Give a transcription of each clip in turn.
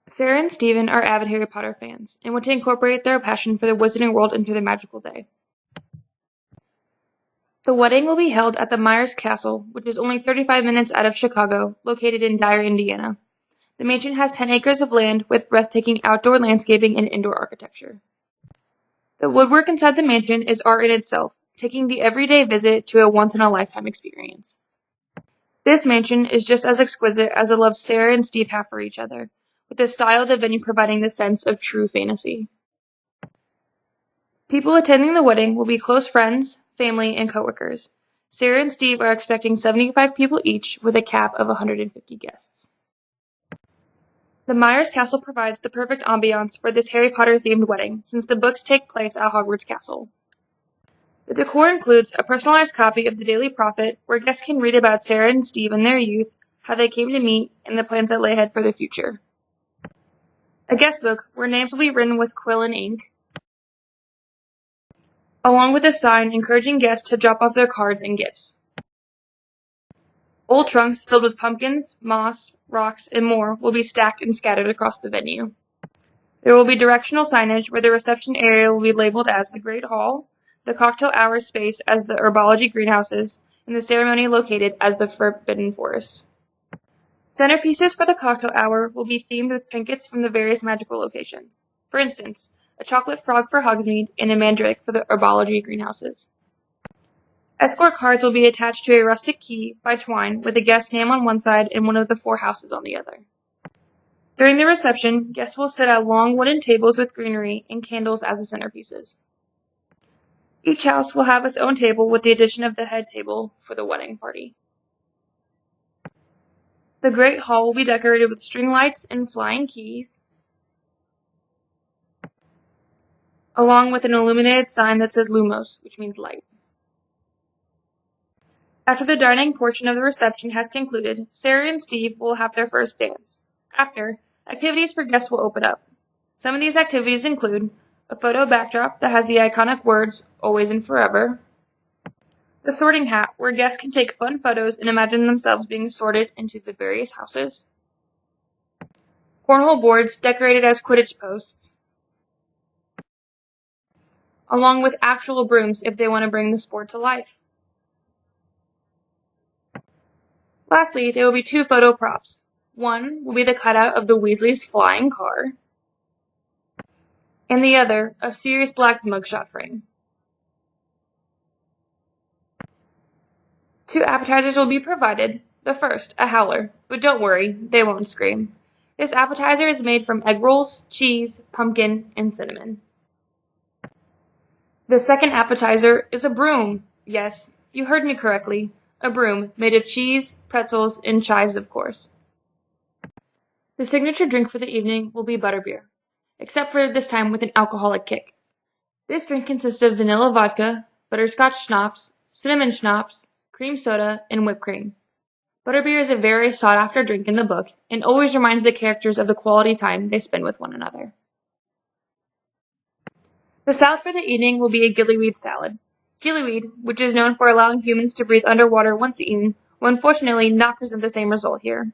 Sarah and Stephen are avid Harry Potter fans and want to incorporate their passion for the wizarding world into their magical day. The wedding will be held at the Myers Castle, which is only 35 minutes out of Chicago, located in Dyer, Indiana. The mansion has 10 acres of land with breathtaking outdoor landscaping and indoor architecture. The woodwork inside the mansion is art in itself, taking the everyday visit to a once-in-a-lifetime experience. This mansion is just as exquisite as the love Sarah and Steve have for each other, with the style of the venue providing the sense of true fantasy. People attending the wedding will be close friends, family, and coworkers. Sarah and Steve are expecting 75 people each, with a cap of 150 guests. The Myers Castle provides the perfect ambiance for this Harry Potter-themed wedding, since the books take place at Hogwarts Castle. The decor includes a personalized copy of the Daily Prophet, where guests can read about Sarah and Steve in their youth, how they came to meet, and the plans that lay ahead for the future. A guest book, where names will be written with quill and ink, along with a sign encouraging guests to drop off their cards and gifts. Old trunks filled with pumpkins, moss, rocks, and more will be stacked and scattered across the venue. There will be directional signage where the reception area will be labeled as the Great Hall, the cocktail hour space as the herbology greenhouses, and the ceremony located as the Forbidden Forest. Centerpieces for the cocktail hour will be themed with trinkets from the various magical locations. For instance, a chocolate frog for Hogsmeade and a mandrake for the herbology greenhouses. Escort cards will be attached to a rustic key by twine with a guest's name on one side and one of the 4 houses on the other. During the reception, guests will sit at long wooden tables with greenery and candles as the centerpieces. Each house will have its own table with the addition of the head table for the wedding party. The Great Hall will be decorated with string lights and flying keys, along with an illuminated sign that says Lumos, which means light. After the dining portion of the reception has concluded, Sarah and Steve will have their first dance. After, activities for guests will open up. Some of these activities include a photo backdrop that has the iconic words, always and forever, the sorting hat, where guests can take fun photos and imagine themselves being sorted into the various houses, cornhole boards decorated as Quidditch posts, along with actual brooms if they want to bring the sport to life. Lastly, there will be 2 photo props. One will be the cutout of the Weasleys' flying car, and the other, of Sirius Black's mugshot frame. 2 appetizers will be provided. The first, a howler, but don't worry, they won't scream. This appetizer is made from egg rolls, cheese, pumpkin, and cinnamon. The second appetizer is a broom. Yes, you heard me correctly. A broom made of cheese, pretzels, and chives, of course. The signature drink for the evening will be butterbeer, except for this time with an alcoholic kick. This drink consists of vanilla vodka, butterscotch schnapps, cinnamon schnapps, cream soda, and whipped cream. Butterbeer is a very sought-after drink in the book and always reminds the characters of the quality time they spend with one another. The salad for the evening will be a gillyweed salad. Gillyweed, which is known for allowing humans to breathe underwater once eaten, will unfortunately not present the same result here.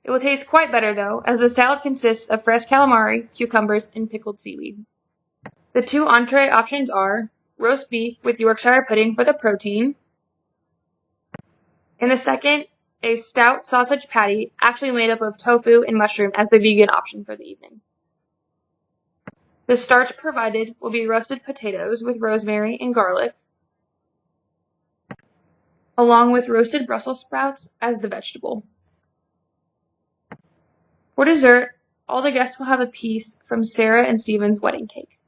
It will taste quite better, though, as the salad consists of fresh calamari, cucumbers, and pickled seaweed. The 2 entree options are roast beef with Yorkshire pudding for the protein, and the second, a stout sausage patty actually made up of tofu and mushroom as the vegan option for the evening. The starch provided will be roasted potatoes with rosemary and garlic, along with roasted Brussels sprouts as the vegetable. For dessert, all the guests will have a piece from Sarah and Stephen's wedding cake.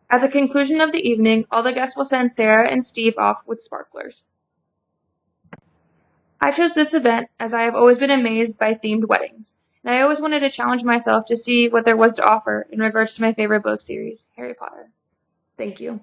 At the conclusion of the evening, all the guests will send Sarah and Steve off with sparklers. I chose this event as I have always been amazed by themed weddings, and I always wanted to challenge myself to see what there was to offer in regards to my favorite book series, Harry Potter. Thank you.